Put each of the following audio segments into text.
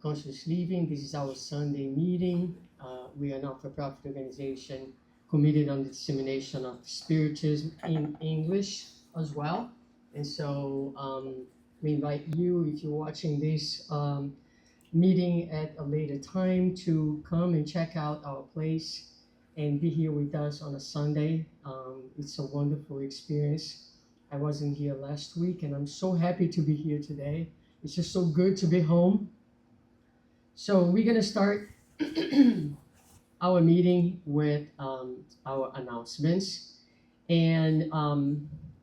Conscious Living. This is our Sunday meeting. We are a not-for-profit organization committed on the dissemination of spiritism in English as well. And so we invite you, if you're watching this meeting at a later time, to come and check out our place and be here with us on a Sunday. It's a wonderful experience. I wasn't here last week, and I'm so happy to be here today. It's just so good to be home. So we're going to start our meeting with our announcements. And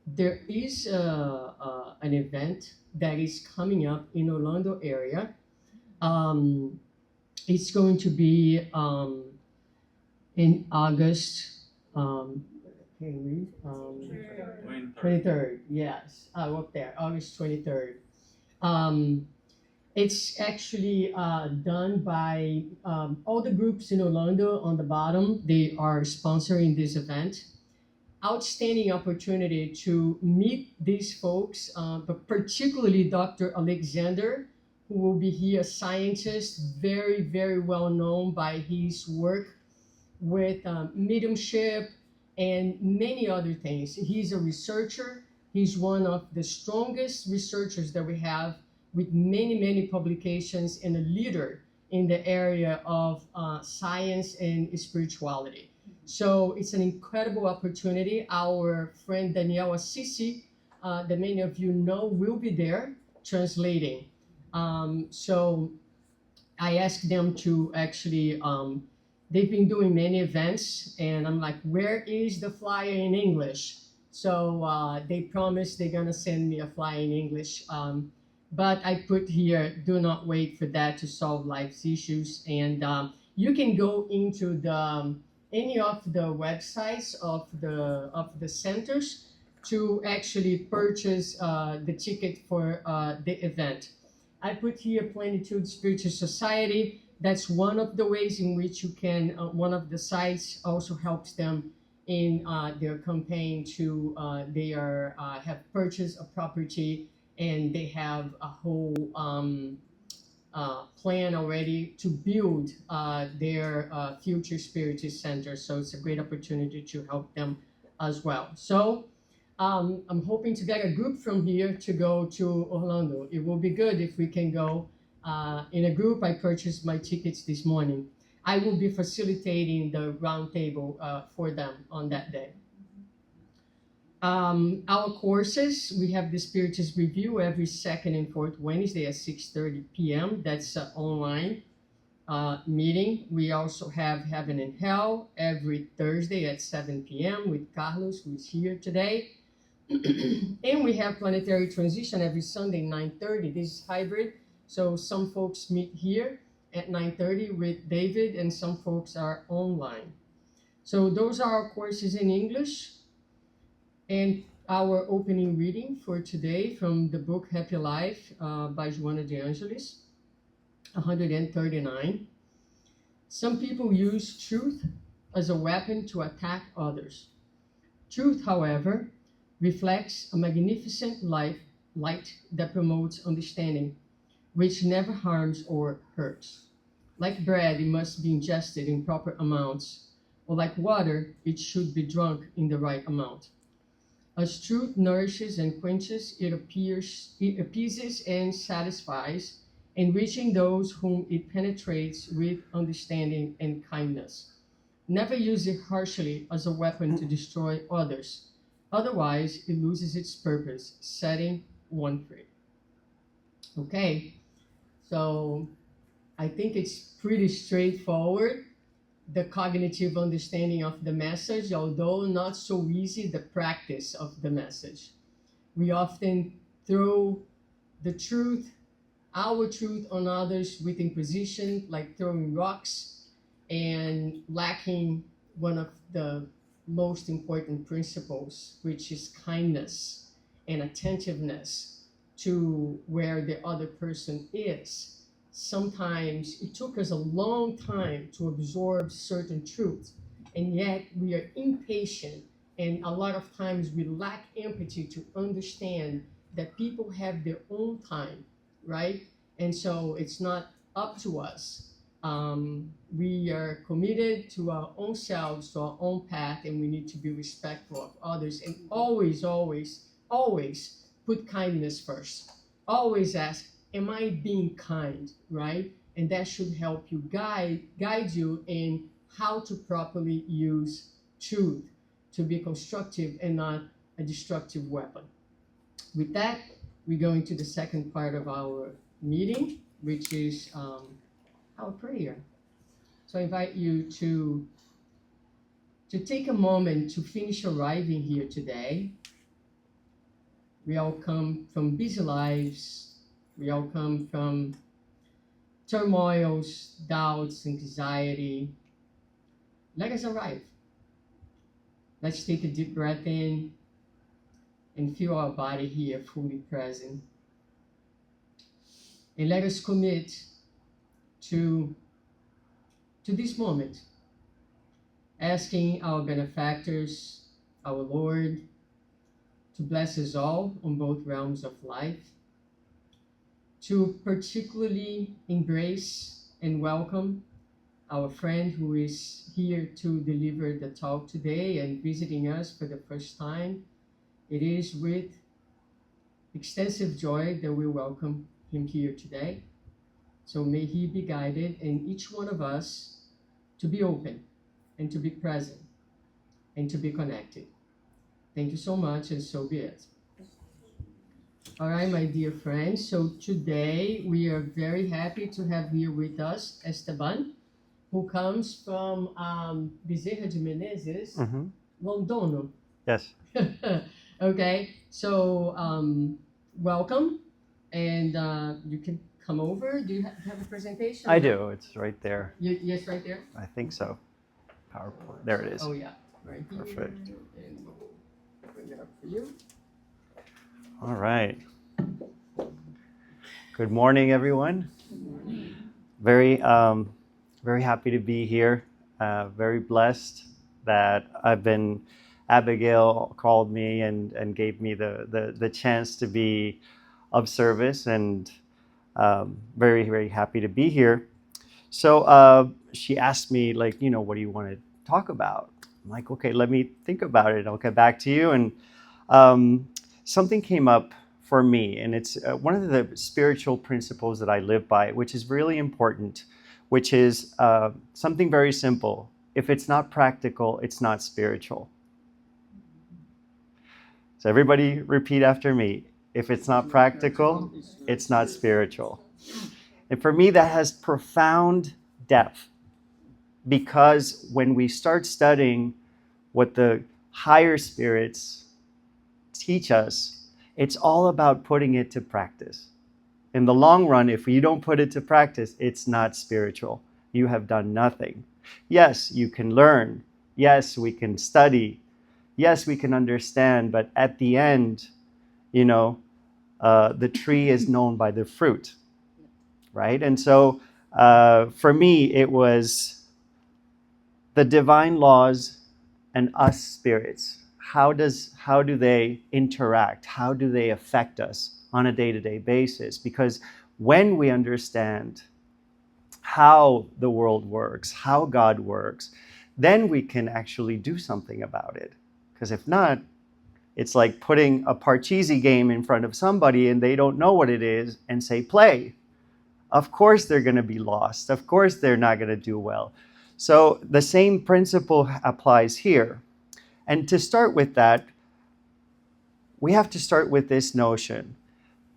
there is an event that is coming up in Orlando area. It's going to be in August. Can you read? 23rd, yes. Up there, August 23rd. It's actually done by all the groups in Orlando on the bottom. They are sponsoring this event. Outstanding opportunity to meet these folks, but particularly Dr. Alexander, who will be here, a scientist, very, very well known by his work with mediumship and many other things. He's a researcher. He's one of the strongest researchers that we have, with many, many publications, and a leader in the area of science and spirituality. So it's an incredible opportunity. Our friend Danielle Assisi, that many of you know, will be there translating. So I asked them to actually, they've been doing many events, and I'm like, where is the flyer in English? So they promised they're gonna send me a flyer in English. But I put here, do not wait for that to solve life's issues. And you can go into any of the websites of the centers to actually purchase the ticket for the event. I put here Plenitude Spiritual Society. That's one of the ways in which you can, one of the sites also helps them in their campaign to, they have purchased a property, and they have a whole plan already to build their future spiritist center. So it's a great opportunity to help them as well. So I'm hoping to get a group from here to go to Orlando. It will be good if we can go in a group. I purchased my tickets this morning. I will be facilitating the round table for them on that day. Our courses, we have the Spiritist Review every second and fourth Wednesday at 6:30 p.m. That's an online meeting. We also have Heaven and Hell every Thursday at 7 p.m. with Carlos, who is here today. And we have Planetary Transition every Sunday, 9:30. This is hybrid, so some folks meet here at 9:30 with David, and some folks are online. So those are our courses in English. And our opening reading for today from the book Happy Life by Joana de Angelis, 139. Some people use truth as a weapon to attack others. Truth, however, reflects a magnificent light that promotes understanding, which never harms or hurts. Like bread, it must be ingested in proper amounts, or like water, it should be drunk in the right amount. As truth nourishes and quenches, it appeases and satisfies, enriching those whom it penetrates with understanding and kindness. Never use it harshly as a weapon to destroy others. Otherwise, it loses its purpose, setting one free. Okay, so I think it's pretty straightforward. The cognitive understanding of the message, although not so easy, the practice of the message. We often throw the truth, our truth, on others with imposition, like throwing rocks, and lacking one of the most important principles, which is kindness and attentiveness to where the other person is. Sometimes it took us a long time to absorb certain truths, and yet we are impatient, and a lot of times we lack empathy to understand that people have their own time, right? And so it's not up to us. We are committed to our own selves, to our own path, and we need to be respectful of others, and always, always, always put kindness first. Always ask, am I being kind, right? And that should help you guide you in how to properly use truth to be constructive and not a destructive weapon. With that, we go into the second part of our meeting, which is our prayer. So I invite you to take a moment to finish arriving here today. We all come from busy lives. We all come from turmoils, doubts, anxiety. Let us arrive. Let's take a deep breath in and feel our body here fully present. And let us commit to this moment, asking our benefactors, our Lord, to bless us all on both realms of life, to particularly embrace and welcome our friend who is here to deliver the talk today and visiting us for the first time. It is with extensive joy that we welcome him here today. So may he be guided, and each one of us to be open and to be present and to be connected. Thank you so much, and so be it. All right, my dear friends. So today we are very happy to have here with us Esteban, who comes from Bezerra de Menezes, Londono. Yes. Okay, so welcome, and you can come over. Do you have a presentation? I do. It's right there. Yes, right there. I think so. PowerPoint. There it is. Oh yeah, right here. Perfect. And we'll bring it up for you. All right. Good morning, everyone. Good morning. Very happy to be here. Very blessed that Abigail called me and gave me the chance to be of service, and very, very happy to be here. So she asked me, like, what do you want to talk about? I'm like, okay, let me think about it. I'll get back to you. And something came up for me, and it's one of the spiritual principles that I live by, which is really important, which is something very simple. If it's not practical, it's not spiritual. So everybody repeat after me. If it's not practical, it's not spiritual. And for me, that has profound depth, because when we start studying what the higher spirits teach us, it's all about putting it to practice. In the long run, if you don't put it to practice, it's not spiritual. You have done nothing. Yes, you can learn. Yes, we can study. Yes, we can understand. But at the end, the tree is known by the fruit, right? And so for me, it was the divine laws and us spirits. How do they interact? How do they affect us on a day-to-day basis? Because when we understand how the world works, how God works, then we can actually do something about it. Because if not, it's like putting a Parcheesi game in front of somebody and they don't know what it is and say, play. Of course they're going to be lost. Of course they're not going to do well. So the same principle applies here. And to start with that, we have to start with this notion.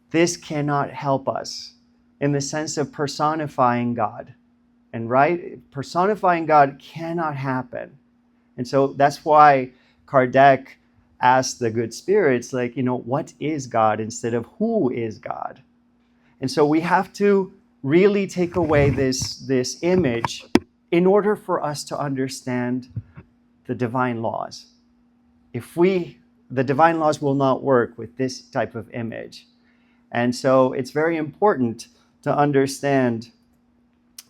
This cannot help us in the sense of personifying God. And right, personifying God cannot happen. And so that's why Kardec asked the good spirits, like, what is God instead of who is God? And so we have to really take away this image in order for us to understand the divine laws. The divine laws will not work with this type of image. And so it's very important to understand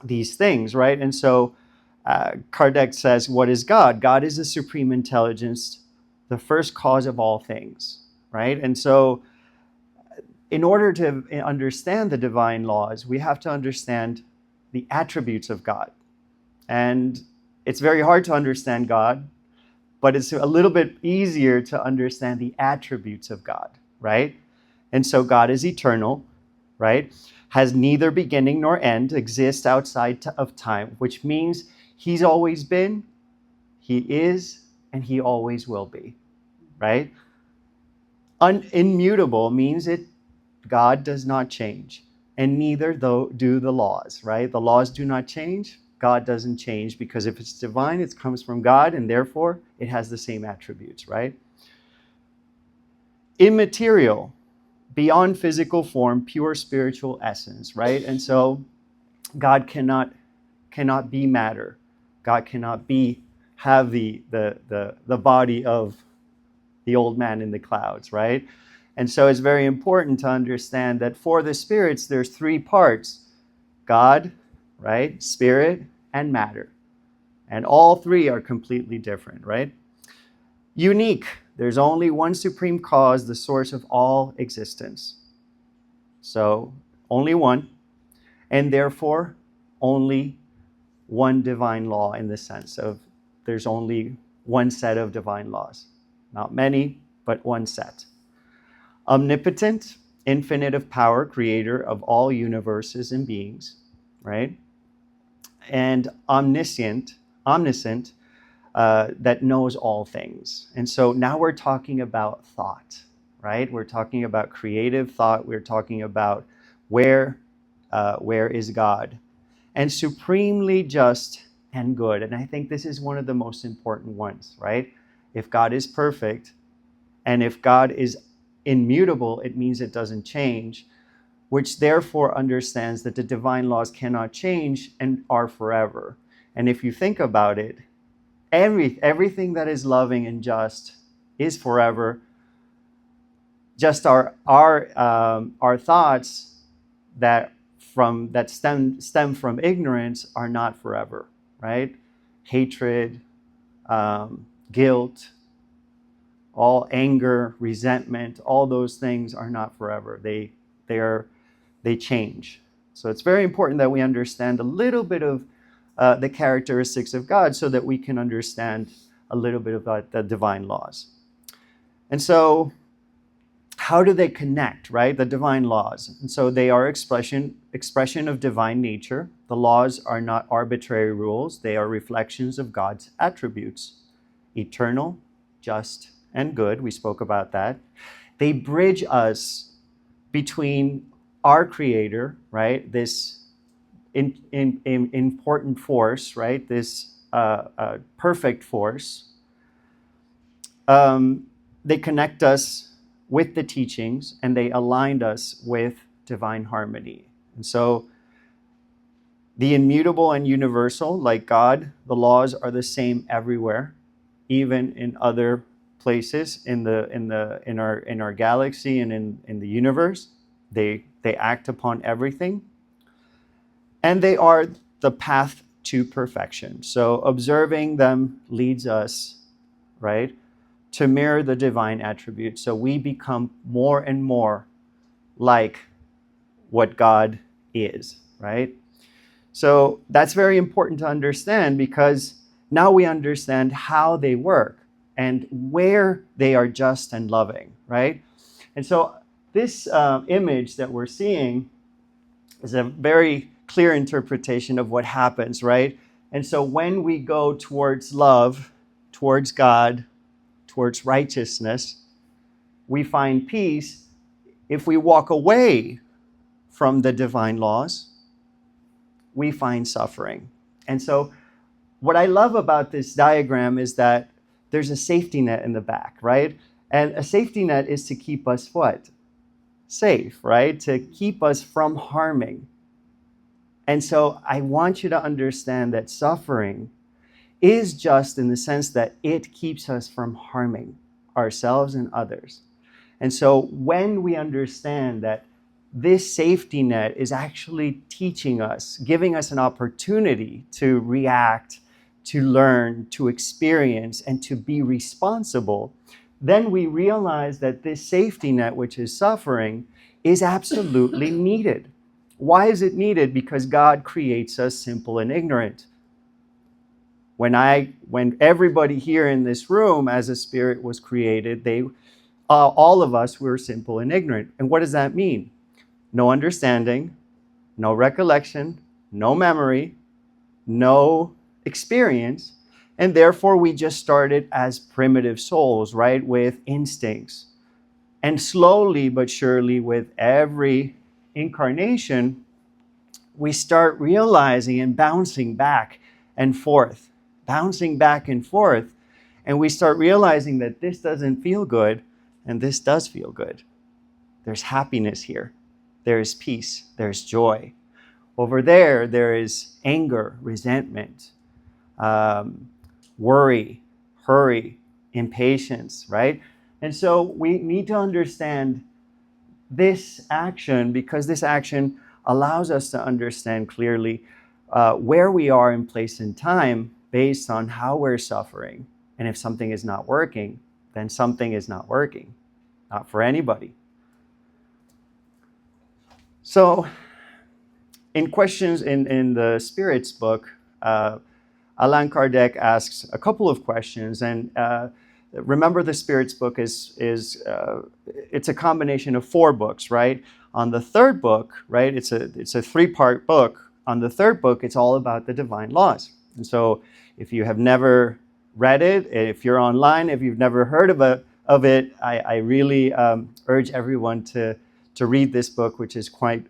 these things, right? And so Kardec says, what is God? God is the supreme intelligence, the first cause of all things, right? And so in order to understand the divine laws, we have to understand the attributes of God. And it's very hard to understand God, but it's a little bit easier to understand the attributes of God, right? And so God is eternal, right? Has neither beginning nor end, exists outside of time, which means he's always been, he is, and he always will be, right? Immutable means God does not change, and neither do the laws, right? The laws do not change. God doesn't change, because if it's divine, it comes from God, and therefore it has the same attributes, right? Immaterial, beyond physical form, pure spiritual essence, right? And so God cannot be matter. God cannot have the body of the old man in the clouds, right? And so it's very important to understand that for the spirits, there's three parts: God, right? Spirit, and matter. And all three are completely different, right? Unique. There's only one supreme cause, the source of all existence. So only one, and therefore only one divine law, in the sense of there's only one set of divine laws. Not many, but one set. Omnipotent, infinite of power, creator of all universes and beings, right? And omniscient, that knows all things. And so now we're talking about thought, right? We're talking about creative thought. We're talking about where is God? And supremely just and good. And I think this is one of the most important ones, right? If God is perfect, and if God is immutable, it means it doesn't change, which therefore understands that the divine laws cannot change and are forever. And if you think about it, everything that is loving and just is forever. Just our thoughts that stem from ignorance are not forever, right? Hatred, guilt, all anger, resentment, all those things are not forever. They change. So it's very important that we understand a little bit of the characteristics of God, so that we can understand a little bit about the divine laws. And so how do they connect, right? The divine laws. And so they are expression of divine nature. The laws are not arbitrary rules. They are reflections of God's attributes: eternal, just, and good. We spoke about that. They bridge us between our Creator, right? This important force, right? This perfect force. They connect us with the teachings, and they aligned us with divine harmony. And so the immutable and universal, like God, the laws are the same everywhere, even in other places in our galaxy and in the universe. They act upon everything. And they are the path to perfection. So observing them leads us, right, to mirror the divine attributes. So we become more and more like what God is, right? So that's very important to understand, because now we understand how they work and where they are just and loving, right? And so this image that we're seeing is a very clear interpretation of what happens, right? And so when we go towards love, towards God, towards righteousness, we find peace. If we walk away from the divine laws, we find suffering. And so what I love about this diagram is that there's a safety net in the back, right? And a safety net is to keep us what? Safe, right? To keep us from harming. And so I want you to understand that suffering is just in the sense that it keeps us from harming ourselves and others. And so when we understand that this safety net is actually teaching us, giving us an opportunity to react, to learn, to experience, and to be responsible, then we realize that this safety net, which is suffering, is absolutely needed. Why is it needed? Because God creates us simple and ignorant. When everybody here in this room as a spirit was created, all of us were simple and ignorant. And what does that mean? No understanding, no recollection, no memory, no experience, and therefore we just started as primitive souls, right, with instincts. And slowly but surely, with every incarnation, we start realizing and bouncing back and forth, and we start realizing that this doesn't feel good and this does feel good. There's happiness here. There is peace. There's joy. Over there is anger, resentment, worry, hurry, impatience, right? And so we need to understand this action, because this action allows us to understand clearly where we are in place and time based on how we're suffering. And if something is not working, then something is not working, not for anybody. So in questions in the Spirits book, Allan Kardec asks a couple of questions, and remember the Spirits book is it's a combination of 4 books, right? On the third book, right, it's a 3-part book. On the third book, it's all about the divine laws. And so if you have never read it, if you're online, if you've never heard of it, I really urge everyone to read this book, which is quite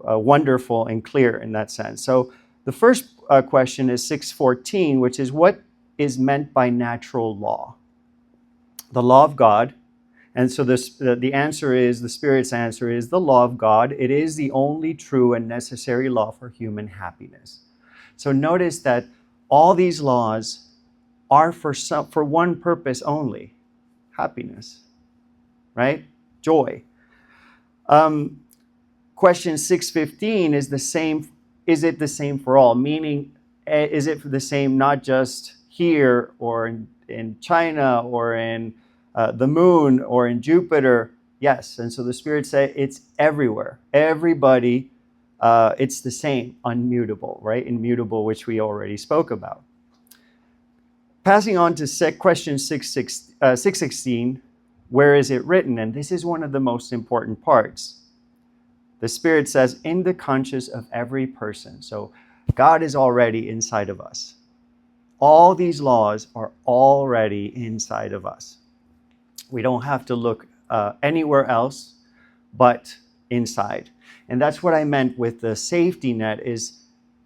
wonderful and clear in that sense. So the first question is 614, which is, what is meant by natural law? The law of God. And so the answer is, the Spirit's answer is the law of God. It is the only true and necessary law for human happiness. So notice that all these laws are for one purpose only: happiness, right? Joy. Question 615 is the same. Is it the same for all? Meaning, is it the same not just here or in China or in the moon or in Jupiter? Yes. And so the Spirit say it's everywhere. Everybody, it's the same, unmutable, right? Immutable, which we already spoke about. Passing on to question 616, where is it written? And this is one of the most important parts. The Spirit says, in the conscious of every person. So God is already inside of us. All these laws are already inside of us. We don't have to look anywhere else but inside. And that's what I meant with the safety net, is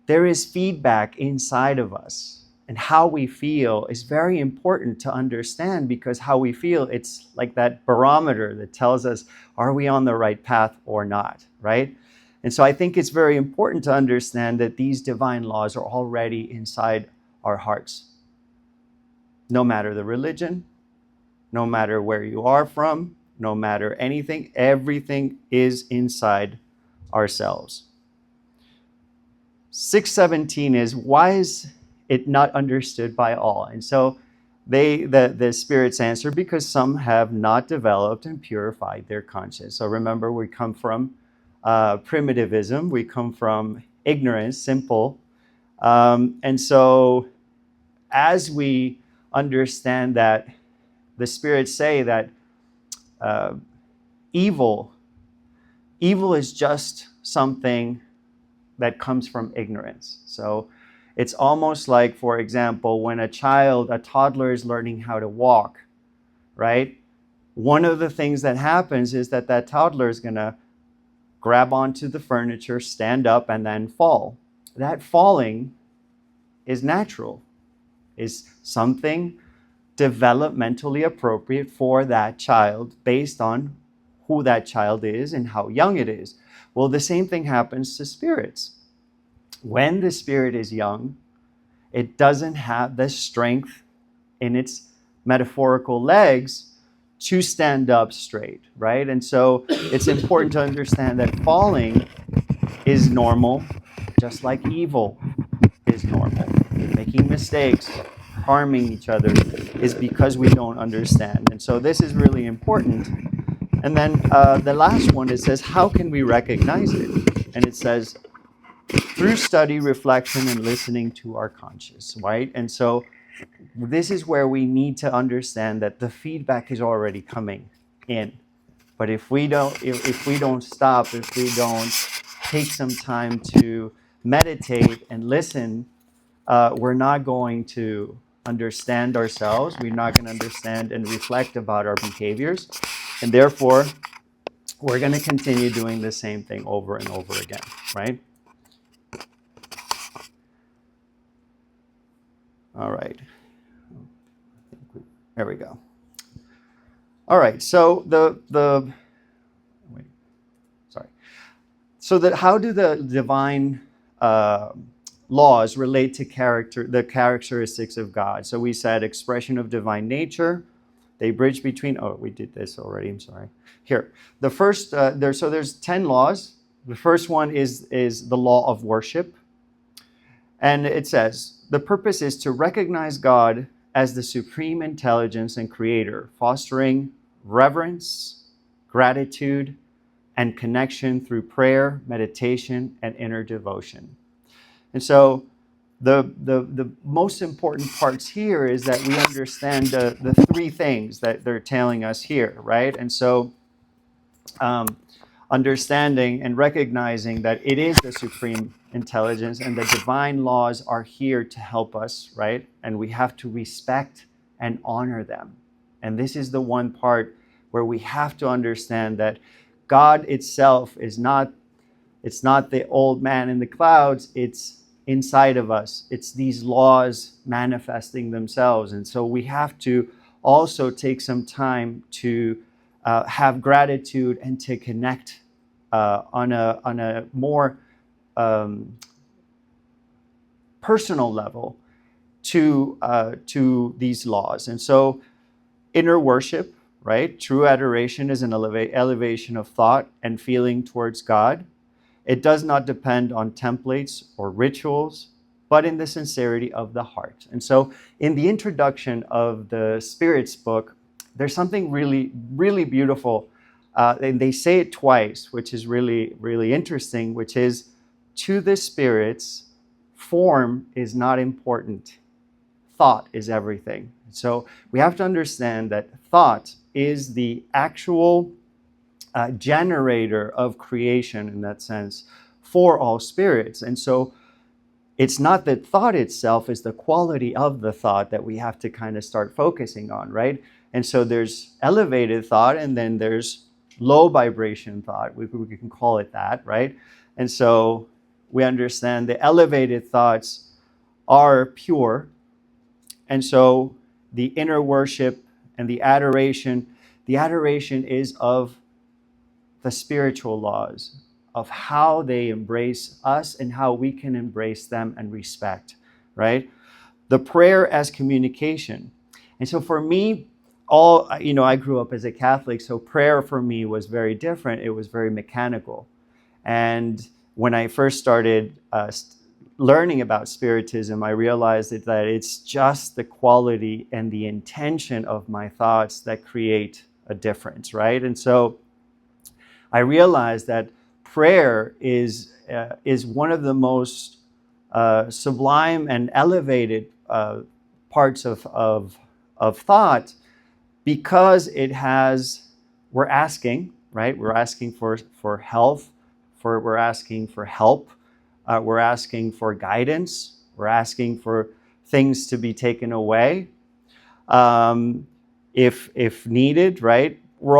there is feedback inside of us. And how we feel is very important to understand, because how we feel, it's like that barometer that tells us, are we on the right path or not, right? And so I think it's very important to understand that these divine laws are already inside our hearts. No matter the religion, no matter where you are from, no matter anything, everything is inside ourselves. 617 is, why is it not understood by all? And so the Spirit's answer, because some have not developed and purified their conscience. So remember, we come from primitivism, we come from ignorance, simple. And so as we understand that, the Spirits say that evil is just something that comes from ignorance. So it's almost like, for example, when a toddler is learning how to walk, right? One of the things that happens is that toddler is going to grab onto the furniture, stand up, and then fall. That falling is natural, is something developmentally appropriate for that child based on who that child is and how young it is. Well, the same thing happens to spirits. When the spirit is young, it doesn't have the strength in its metaphorical legs to stand up straight, right? And so it's important to understand that falling is normal, just like evil is normal. Making mistakes, harming each other is because we don't understand. And so this is really important. And then the last one, it says, how can we recognize it? And it says, through study, reflection, and listening to our conscious, right? And so this is where we need to understand that the feedback is already coming in. But if we don't stop, if we don't take some time to meditate and listen, we're not going to understand ourselves. We're not going to understand and reflect about our behaviors. And therefore, we're going to continue doing the same thing over and over again, right? All right. There we go. All right. So how do the divine laws relate to the characteristics of God? So we said expression of divine nature. They bridge between. Oh, we did this already. I'm sorry. Here, the first there's 10 laws. The first one is the law of worship, and it says the purpose is to recognize God as the supreme intelligence and creator, fostering reverence, gratitude, and connection through prayer, meditation, and inner devotion. And so the most important parts here is that we understand the three things that they're telling us here, right? And so understanding and recognizing that it is the supreme intelligence and the divine laws are here to help us, right? And we have to respect and honor them. And this is the one part where we have to understand that God itself it's not the old man in the clouds, it's inside of us. It's these laws manifesting themselves. And so we have to also take some time to have gratitude and to connect on a more personal level to these laws. And so inner worship, right? True adoration is an elevation of thought and feeling towards God. It does not depend on templates or rituals, but in the sincerity of the heart. And so in the introduction of the Spirits book, there's something really, really beautiful. And they say it twice, which is really, really interesting, which is, to the spirits, form is not important. Thought is everything. So we have to understand that thought is the actual generator of creation, in that sense, for all spirits. And so it's not that thought itself is the quality of the thought that we have to kind of start focusing on, right? And so there's elevated thought, and then there's low vibration thought. We can call it that, right? And so we understand the elevated thoughts are pure. And so the inner worship and the adoration is of the spiritual laws, of how they embrace us and how we can embrace them and respect, right? The prayer as communication. And so for me, I grew up as a Catholic, so prayer for me was very different. It was very mechanical. And when I first started learning about Spiritism, I realized that it's just the quality and the intention of my thoughts that create a difference, right? And so I realized that prayer is one of the most sublime and elevated parts of thought, because we're asking, right? We're asking for health, we're asking for help, we're asking for guidance, we're asking for things to be taken away, if needed, right? We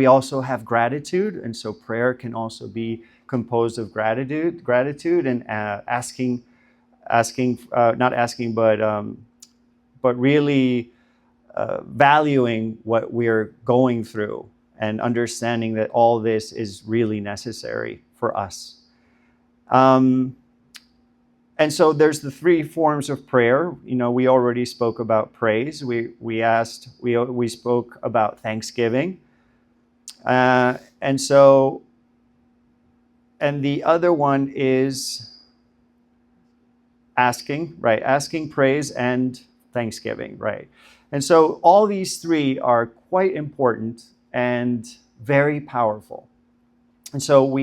also have gratitude, and so prayer can also be composed of gratitude and but really valuing what we're going through and understanding that all this is really necessary for us. And so there's the three forms of prayer. We already spoke about praise. We spoke about thanksgiving. And the other one is asking, right? Asking, praise, and thanksgiving, right? And so all these three are quite important and very powerful. And so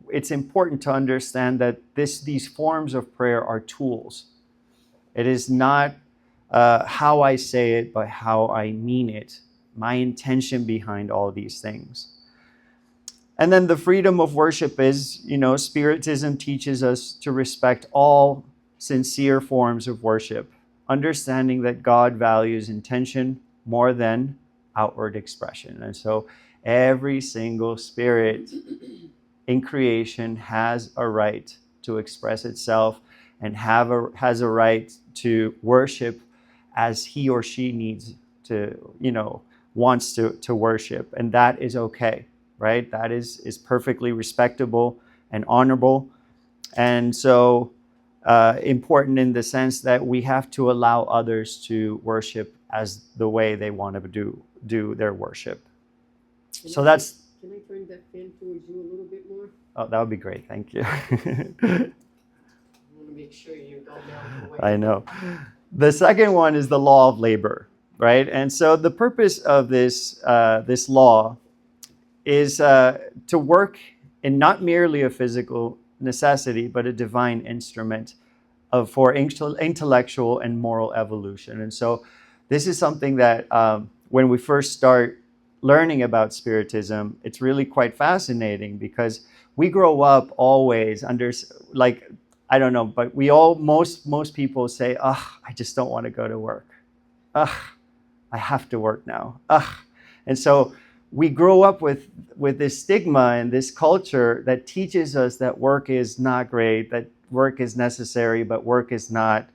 it's important to understand that these forms of prayer are tools. It is not how I say it, but how I mean it, my intention behind all these things. And then the freedom of worship is, Spiritism teaches us to respect all sincere forms of worship, understanding that God values intention more than outward expression. And so every single spirit in creation has a right to express itself and has a right to worship as he or she needs to, wants to worship. And that is okay, right? That is perfectly respectable and honorable. And so important in the sense that we have to allow others to worship as the way they want to do their worship. Can So I that's... Can I turn that fan towards you a little bit more? Oh, that would be great. Thank you. I want to make sure you go down the way. I know. The second one is the law of labor, right? And so the purpose of this law is to work in not merely a physical necessity, but a divine instrument for intellectual and moral evolution. And so this is something that when we first start learning about Spiritism, it's really quite fascinating because we grow up always under, like, I don't know, but most people say, I just don't want to go to work. I have to work now. And so we grow up with this stigma and this culture that teaches us that work is not great, that work is necessary, but work is not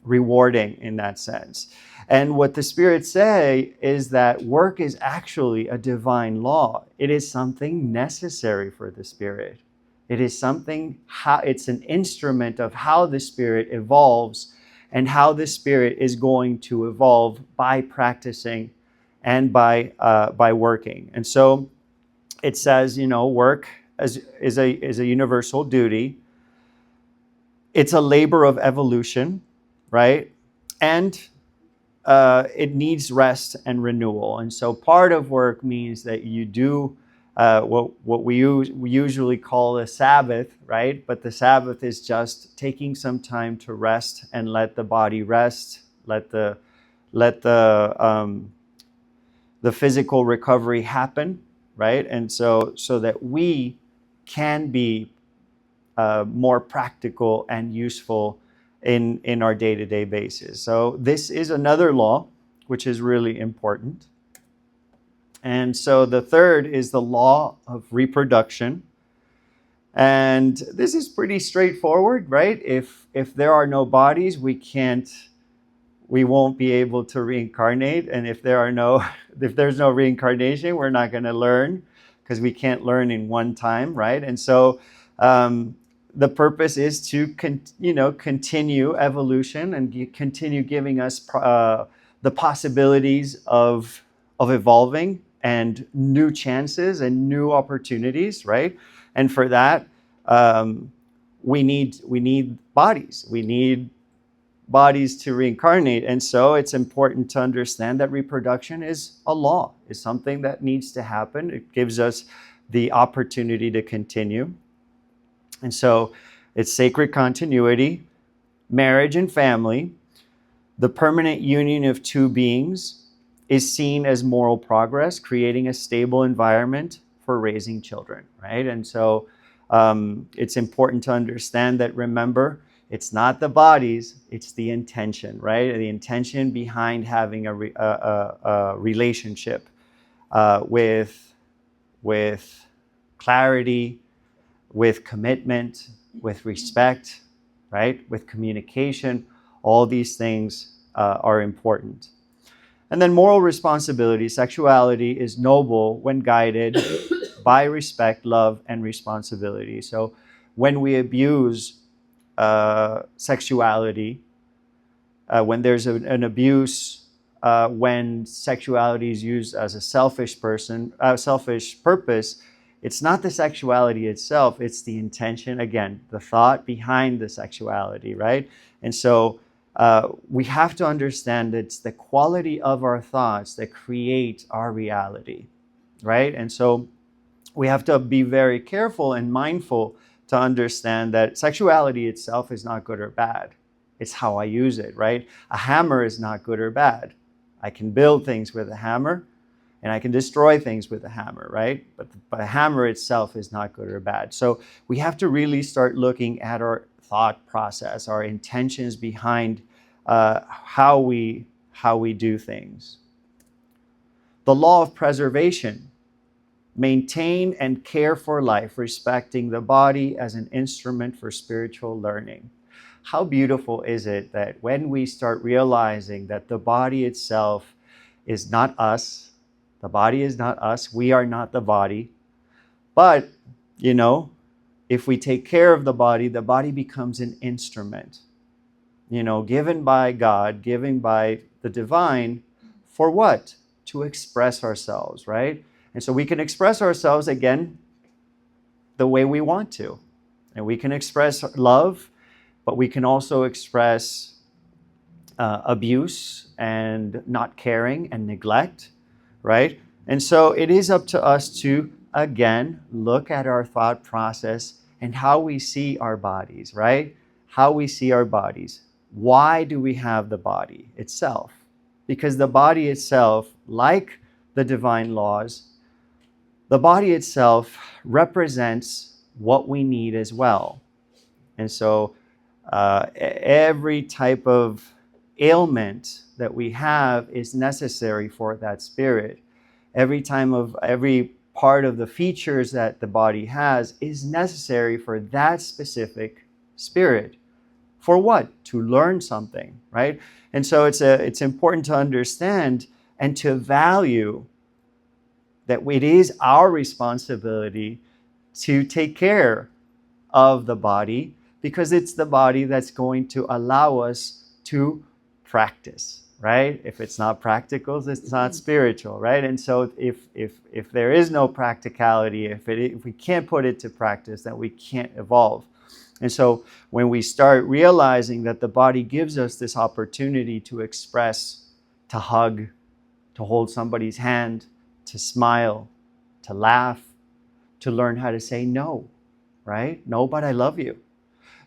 rewarding in that sense. And what the spirits say is that work is actually a divine law. It is something necessary for the spirit. It is it's an instrument of how the spirit evolves and how the spirit is going to evolve by practicing and by working. And so it says, work is a universal duty. It's a labor of evolution, right? And it needs rest and renewal. And so part of work means that you do what we usually call a Sabbath, right? But the Sabbath is just taking some time to rest and let the body rest, let the physical recovery happen, right? And so that we can be more practical and useful in our day-to-day basis. So this is another law, which is really important. And so the third is the law of reproduction. And this is pretty straightforward, right? If there are no bodies, we won't be able to reincarnate. And if there's no reincarnation, we're not going to learn because we can't learn in one time, right? And so the purpose is to continue evolution and continue giving us the possibilities of evolving and new chances and new opportunities, right? And for that, we need bodies. We need bodies to reincarnate. And so it's important to understand that reproduction is a law, is something that needs to happen. It gives us the opportunity to continue. And so it's sacred continuity, marriage and family. The permanent union of two beings is seen as moral progress, creating a stable environment for raising children, right? And so it's important to understand that, remember, it's not the bodies, it's the intention, right? The intention behind having a relationship with clarity, with commitment, with respect, right? With communication. All these things are important. And then moral responsibility. Sexuality is noble when guided by respect, love, and responsibility. So when we abuse sexuality, when there's an abuse, when sexuality is used as a selfish purpose, It's not the sexuality itself, it's the intention, again, the thought behind the sexuality, right? And so we have to understand it's the quality of our thoughts that create our reality, right? And so we have to be very careful and mindful to understand that sexuality itself is not good or bad. It's how I use it, right? A hammer is not good or bad. I can build things with a hammer, and I can destroy things with a hammer, right? But a hammer itself is not good or bad. So we have to really start looking at our thought process, our intentions behind how we do things. The law of preservation. Maintain and care for life, respecting the body as an instrument for spiritual learning. How beautiful is it that when we start realizing that the body itself is not us, the body is not us, we are not the body, but, if we take care of the body becomes an instrument, given by God, given by the divine, for what? To express ourselves, right? And so we can express ourselves, again, the way we want to. And we can express love, but we can also express abuse and not caring and neglect, right? And so it is up to us to, again, look at our thought process and how we see our bodies, right? How we see our bodies. Why do we have the body itself? Because the body itself, like the divine laws, the body itself represents what we need as well. And so every type of ailment that we have is necessary for that spirit. Every part of the features that the body has is necessary for that specific spirit. For what? To learn something, right? And so it's important to understand and to value that it is our responsibility to take care of the body, because it's the body that's going to allow us to practice, right? If it's not practical, it's not spiritual, right? And so if there is no practicality, if we can't put it to practice, then we can't evolve. And so when we start realizing that the body gives us this opportunity to express, to hug, to hold somebody's hand, to smile, to laugh, to learn how to say no, right? No, but I love you.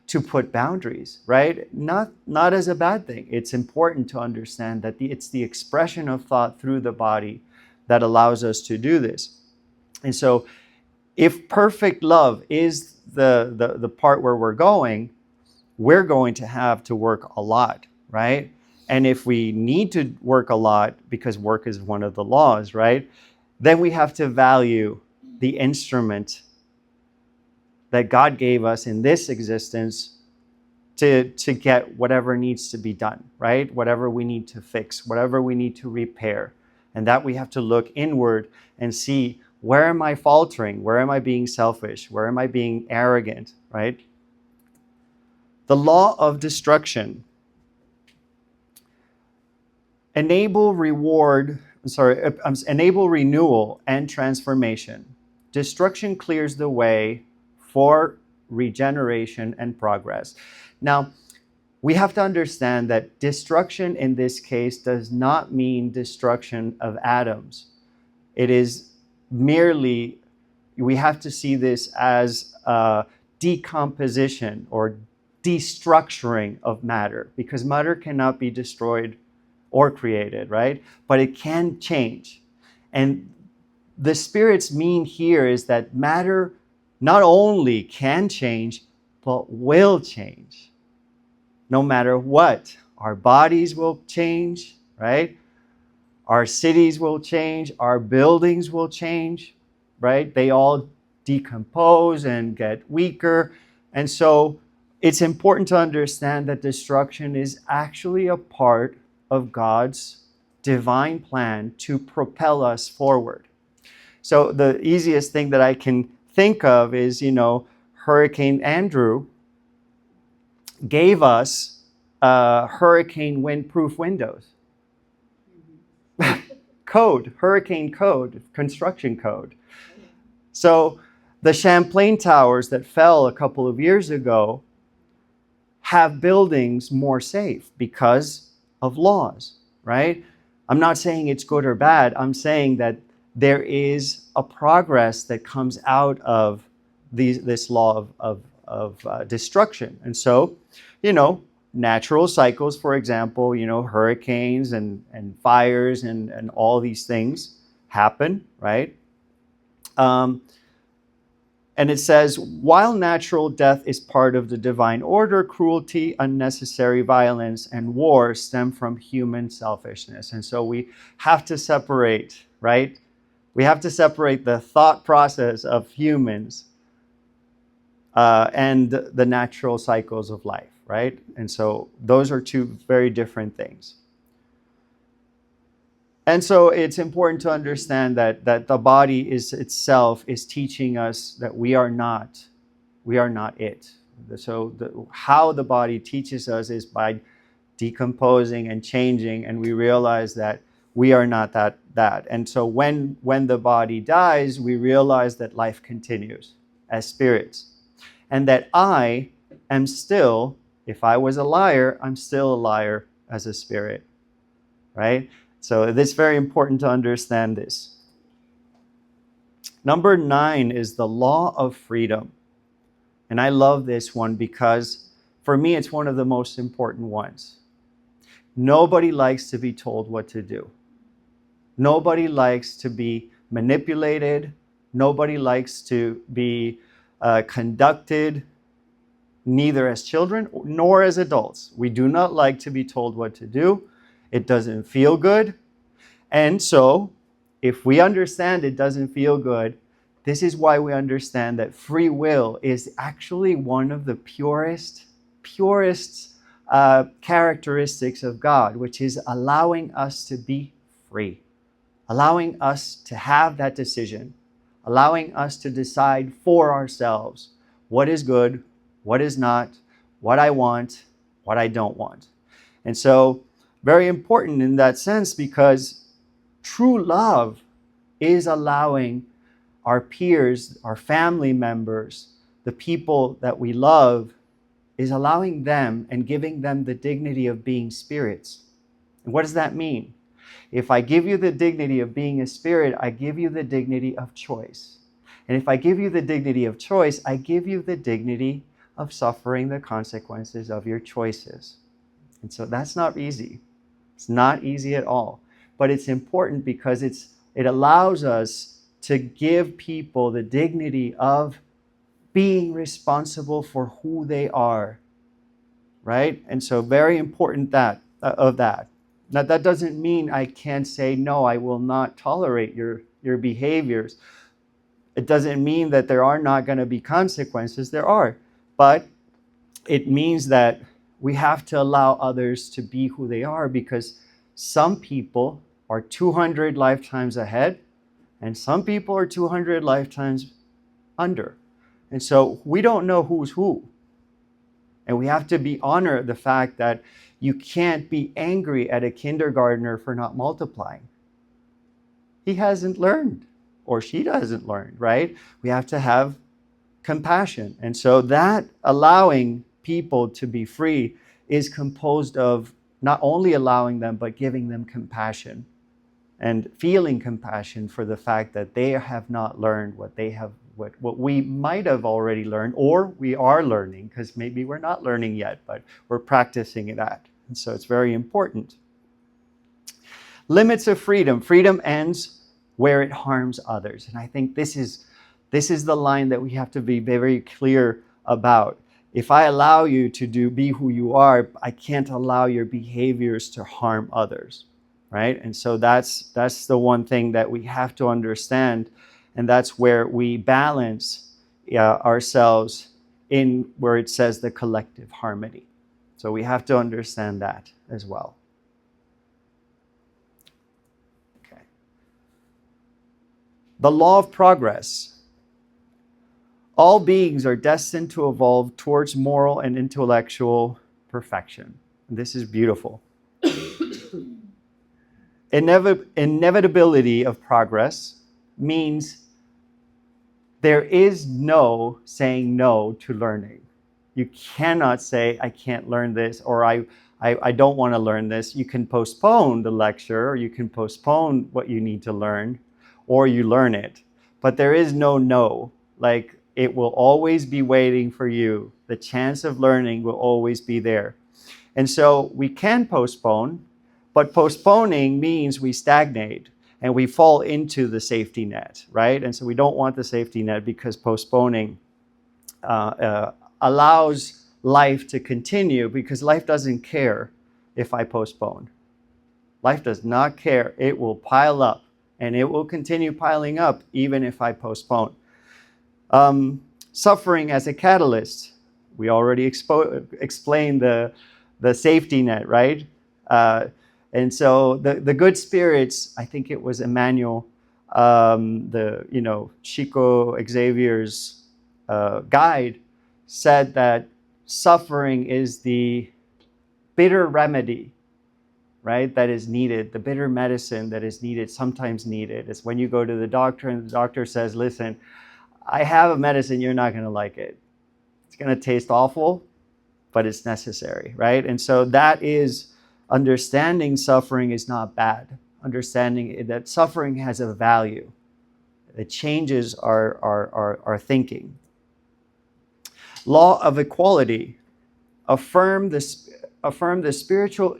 To put boundaries, right? Not as a bad thing. It's important to understand that it's the expression of thought through the body that allows us to do this. And so if perfect love is the part where we're going to have to work a lot, right? And if we need to work a lot because work is one of the laws, right? Then we have to value the instrument that God gave us in this existence to get whatever needs to be done, right? Whatever we need to fix, whatever we need to repair. And that we have to look inward and see, where am I faltering? Where am I being selfish? Where am I being arrogant, right? The law of destruction. Enable renewal and transformation. Destruction clears the way for regeneration and progress. Now, we have to understand that destruction in this case does not mean destruction of atoms. It is merely, we have to see this as decomposition or destructuring of matter, because matter cannot be destroyed or created, right? But it can change. And the Spirit's mean here is that matter not only can change, but will change. No matter what. Our bodies will change, right? Our cities will change. Our buildings will change, right? They all decompose and get weaker. And so it's important to understand that destruction is actually a part of God's divine plan to propel us forward. So the easiest thing that I can think of is, Hurricane Andrew gave us hurricane wind-proof windows. Hurricane code, construction code. So The Champlain Towers that fell a couple of years ago have buildings more safe because of laws, right? I'm not saying it's good or bad. I'm saying that there is a progress that comes out of this law of destruction. And so, natural cycles, for example, hurricanes and fires and all these things happen, right? And it says, while natural death is part of the divine order, cruelty, unnecessary violence, and war stem from human selfishness. And so we have to separate, right? We have to separate the thought process of humans and the natural cycles of life, right? And so those are two very different things. And so it's important to understand that the body itself is teaching us that we are not it. So how the body teaches us is by decomposing and changing, and we realize that we are not that. And so when the body dies, we realize that life continues as spirits, and that I am still, if I was a liar, I'm still a liar as a spirit, right? So it's very important to understand this. Number 9 is the law of freedom. And I love this one because for me, it's one of the most important ones. Nobody likes to be told what to do. Nobody likes to be manipulated. Nobody likes to be conducted, neither as children nor as adults. We do not like to be told what to do. It doesn't feel good. And so, if we understand it doesn't feel good, this is why we understand that free will is actually one of the purest characteristics of God, which is allowing us to be free, allowing us to have that decision, allowing us to decide for ourselves what is good, what is not, what I want, what I don't want. And so, very important in that sense, because true love is allowing our peers, our family members, the people that we love, is allowing them and giving them the dignity of being spirits. And what does that mean? If I give you the dignity of being a spirit, I give you the dignity of choice. And if I give you the dignity of choice, I give you the dignity of suffering the consequences of your choices. And so that's not easy. It's not easy at all. But it's important because it allows us to give people the dignity of being responsible for who they are, right? And so very important that. Now that doesn't mean I can't say, no, I will not tolerate your behaviors. It doesn't mean that there are not going to be consequences. There are. But it means that we have to allow others to be who they are, because some people are 200 lifetimes ahead and some people are 200 lifetimes under. And so we don't know who's who. And we have to be honored the fact that you can't be angry at a kindergartner for not multiplying. He hasn't learned, or she doesn't learn, right? We have to have compassion. And so that allowing people to be free is composed of not only allowing them, but giving them compassion and feeling compassion for the fact that they have not learned what we might have already learned, or we are learning, because maybe we're not learning yet, but we're practicing that. And so it's very important. Limits of freedom. Freedom ends where it harms others. And I think this is the line that we have to be very clear about. If I allow you to be who you are, I can't allow your behaviors to harm others, right? And so that's the one thing that we have to understand, and that's where we balance ourselves in where it says the collective harmony. So we have to understand that as well. Okay. The law of progress. All beings are destined to evolve towards moral and intellectual perfection. This is beautiful. Inevitability of progress means there is no saying no to learning. You cannot say, I can't learn this, or I don't want to learn this. You can postpone the lecture, or you can postpone what you need to learn, or you learn it. But there is no. Like, it will always be waiting for you. The chance of learning will always be there. And so we can postpone, but postponing means we stagnate and we fall into the safety net, right? And so we don't want the safety net, because postponing allows life to continue, because life doesn't care if I postpone. Life does not care. It will pile up, and it will continue piling up even if I postpone. Suffering as a catalyst. We already explained the safety net, right? And so the good spirits, I think it was Emmanuel, Chico Xavier's guide, said that suffering is the bitter remedy, right, that is needed, the bitter medicine that is needed, sometimes needed. It's when you go to the doctor and the doctor says, listen, I have a medicine, you're not going to like it. It's going to taste awful, but it's necessary, right? And so that is understanding suffering is not bad. Understanding that suffering has a value. It changes our thinking. Law of equality. Affirm the spiritual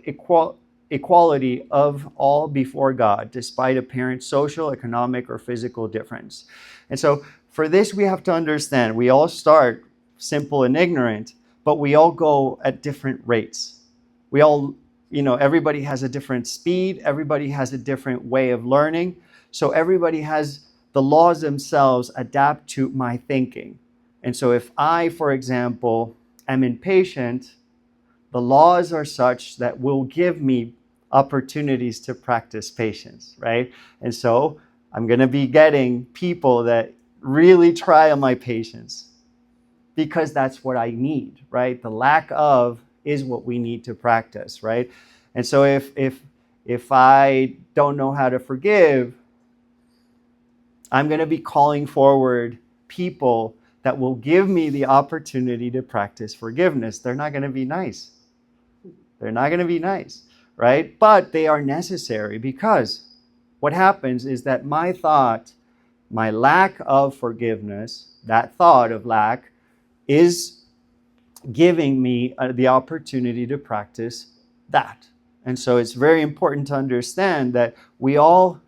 equality of all before God, despite apparent social, economic, or physical difference. And so for this, we have to understand, we all start simple and ignorant, but we all go at different rates. We all, everybody has a different speed. Everybody has a different way of learning. So everybody has the laws themselves adapt to my thinking. And so if I, for example, am impatient, the laws are such that will give me opportunities to practice patience, right? And so I'm going to be getting people that really try on my patience, because that's what I need, right? The lack of is what we need to practice, right? And so if I don't know how to forgive, I'm going to be calling forward people that will give me the opportunity to practice forgiveness. They're not going to be nice. They're not going to be nice, right? But they are necessary, because what happens is that my thought, my lack of forgiveness, that thought of lack, is giving me the opportunity to practice that. And so it's very important to understand that we're all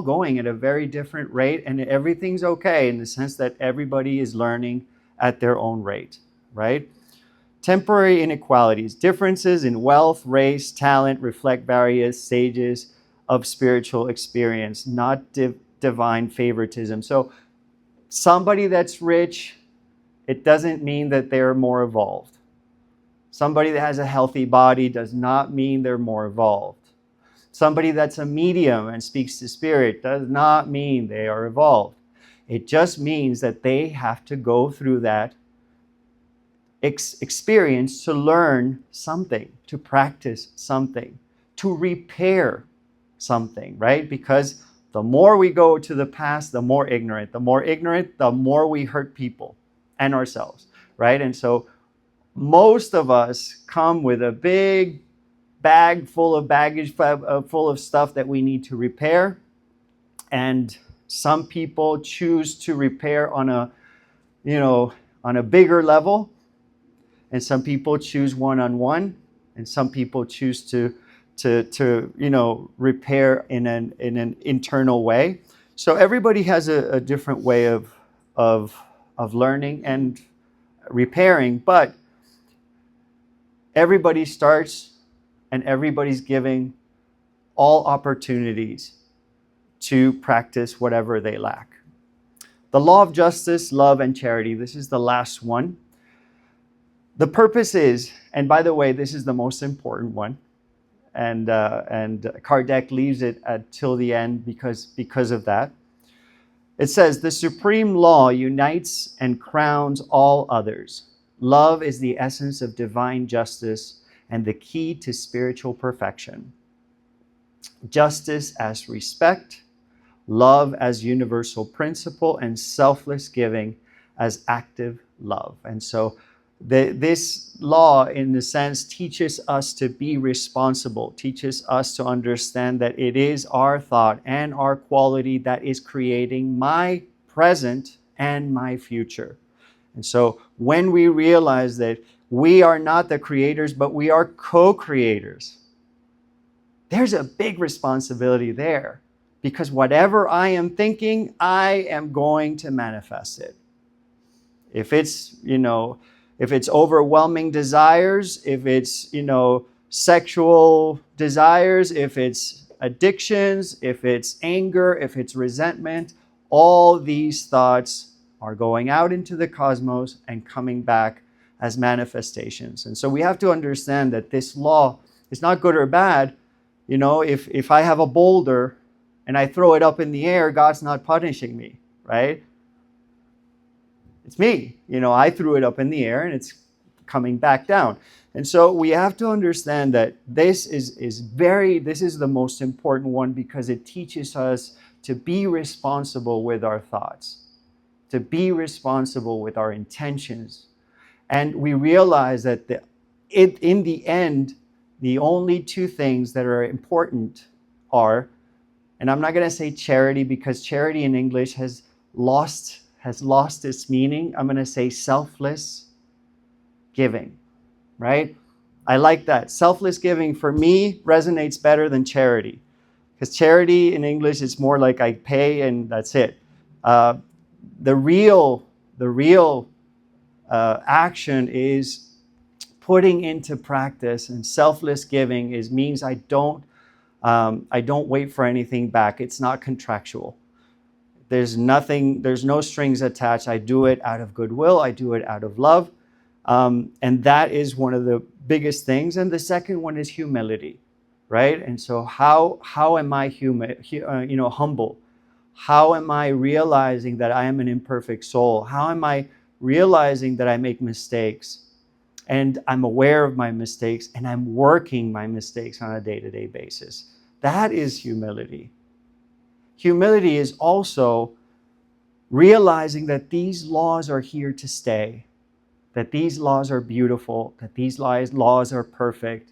going at a very different rate, and everything's okay in the sense that everybody is learning at their own rate, right? Temporary inequalities. Differences in wealth, race, talent reflect various stages of spiritual experience, not divine favoritism. So somebody that's rich, it doesn't mean that they're more evolved. Somebody that has a healthy body does not mean they're more evolved. Somebody that's a medium and speaks to spirit does not mean they are evolved. It just means that they have to go through that experience to learn something, to practice something, to repair something, right? Because the more we go to the past, the more ignorant. The more ignorant, the more we hurt people and ourselves, right? And so most of us come with a big bag full of baggage, full of stuff that we need to repair. And some people choose to repair on a bigger level. And some people choose one-on-one. And some people choose to repair in an internal way. So everybody has a different way of learning and repairing, but everybody starts and everybody's giving all opportunities to practice whatever they lack. The law of justice, love, and charity. This is the last one. The purpose is, and by the way, this is the most important one, and Kardec leaves it till the end because of that. It says, the supreme law unites and crowns all others. Love is the essence of divine justice and the key to spiritual perfection. Justice as respect, love as universal principle, and selfless giving as active love. And so this law, in a sense, teaches us to be responsible, teaches us to understand that it is our thought and our quality that is creating my present and my future. And so when we realize that we are not the creators, but we are co-creators, there's a big responsibility there, because whatever I am thinking, I am going to manifest it. If it's, if it's overwhelming desires, if it's, sexual desires, if it's addictions, if it's anger, if it's resentment, all these thoughts are going out into the cosmos and coming back as manifestations. And so we have to understand that this law is not good or bad. If I have a boulder and I throw it up in the air, God's not punishing me, right? It's me. I threw it up in the air and it's coming back down. And so we have to understand that this is the most important one, because it teaches us to be responsible with our thoughts, to be responsible with our intentions. And we realize that in the end, the only two things that are important are, and I'm not going to say charity, because charity in English has lost its meaning. I'm going to say selfless giving, right? I like that. Selfless giving for me resonates better than charity, because charity in English is more like I pay and that's it. The real action is putting into practice, and selfless giving means I don't wait for anything back. It's not contractual. There's no strings attached. I do it out of goodwill. I do it out of love. And that is one of the biggest things. And the second one is humility, right? And so how am I humble? How am I realizing that I am an imperfect soul? How am I realizing that I make mistakes? And I'm aware of my mistakes, and I'm working my mistakes on a day-to-day basis. That is humility. Humility is also realizing that these laws are here to stay, that these laws are beautiful, that these laws are perfect,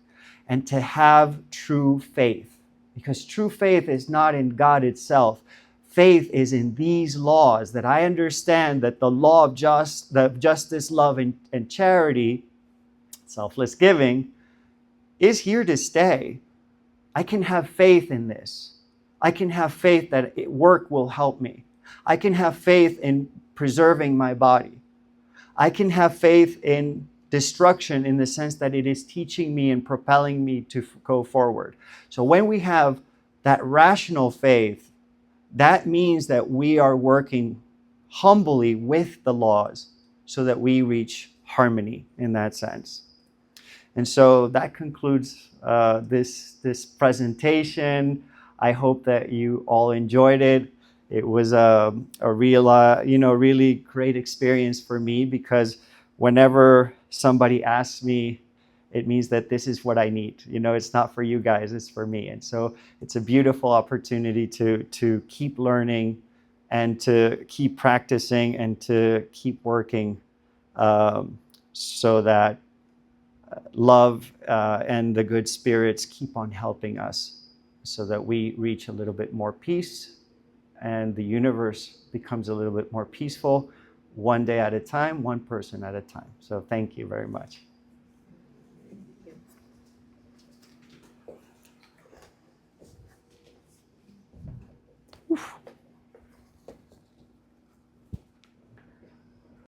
and to have true faith. Because true faith is not in God itself. Faith is in these laws, that I understand that the law of justice, love, and charity, selfless giving, is here to stay. I can have faith in this. I can have faith that work will help me. I can have faith in preserving my body. I can have faith in destruction, in the sense that it is teaching me and propelling me to go forward. So when we have that rational faith, that means that we are working humbly with the laws so that we reach harmony in that sense. And so that concludes this presentation. I hope that you all enjoyed it. It was a real, really great experience for me, because whenever somebody asks me, it means that this is what I need. It's not for you guys, it's for me. And so it's a beautiful opportunity to keep learning and to keep practicing and to keep working, so that love and the good spirits keep on helping us, so that we reach a little bit more peace and the universe becomes a little bit more peaceful, one day at a time, one person at a time. So thank you very much.